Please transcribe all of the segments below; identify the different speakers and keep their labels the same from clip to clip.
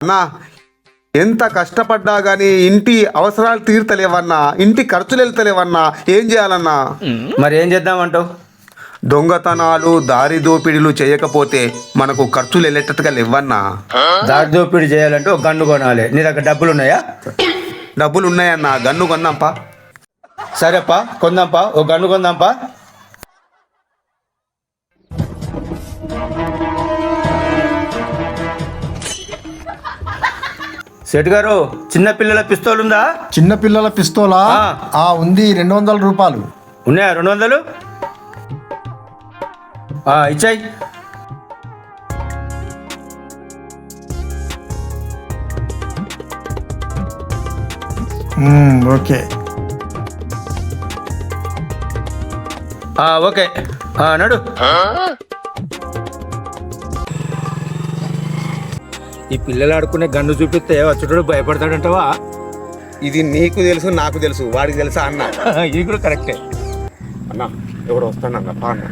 Speaker 1: అన్నా ఎంత కష్టపడ్డా గానీ ఇంటి అవసరాలు తీర్తలేవన్నా, ఇంటి ఖర్చులు వెళ్తలేవన్నా, ఏం చేయాలన్నా?
Speaker 2: మరి ఏం చేద్దామంటావు?
Speaker 1: దొంగతనాలు దారి దోపిడీలు చేయకపోతే మనకు ఖర్చులు వెళ్ళేటట్టుగా లేవన్నా.
Speaker 2: దారి దోపిడీ చేయాలంటే ఒక గన్ను కొనాలి. నీ దగ్గర డబ్బులు ఉన్నాయా?
Speaker 1: డబ్బులు ఉన్నాయన్నా, గన్ను కొందాంపా.
Speaker 2: సరేపా, కొందాంపా, ఒక గన్ను కొందాంపా. సెట్ గారు, చిన్న పిల్లల పిస్తోల్ ఉందా?
Speaker 3: చిన్న పిల్లల పిస్తోలా? ఉంది, 200 రూపాయలు.
Speaker 2: ఉన్నాయా 200? ఇచ్చాయి.
Speaker 3: ఓకే
Speaker 2: ఓకే, నడు. ఈ పిల్లలు ఆడుకునే గన్ను చూపిస్తే వచ్చేటోడు భయపడతాడంటావా?
Speaker 1: ఇది నీకు తెలుసు, నాకు తెలుసు, వాడికి తెలుసా అన్న?
Speaker 2: ఇది కూడా కరెక్టే
Speaker 1: అన్న. ఎవడు వస్తానన్న పా అన్న.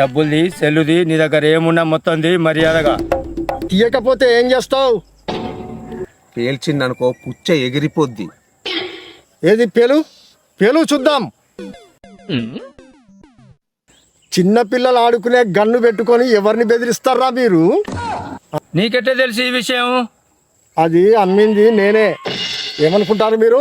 Speaker 2: డబ్బుల్ది, సెల్లుది, నీ దగ్గర ఏమున్నా మొత్తంది మర్యాదగా.
Speaker 3: తీయకపోతే ఏం చేస్తావు?
Speaker 1: పేల్చిందనుకో పుచ్చ ఎగిరిపోద్ది.
Speaker 3: ఏది పేలు పేలు చూద్దాం. చిన్న పిల్లలు ఆడుకునే గన్ను పెట్టుకొని ఎవరిని బెదిరిస్తారా మీరు?
Speaker 2: నీకెట్టే తెలిసి ఈ విషయం?
Speaker 3: అది అమ్మింది నేనే. ఏమనుకుంటారు మీరు?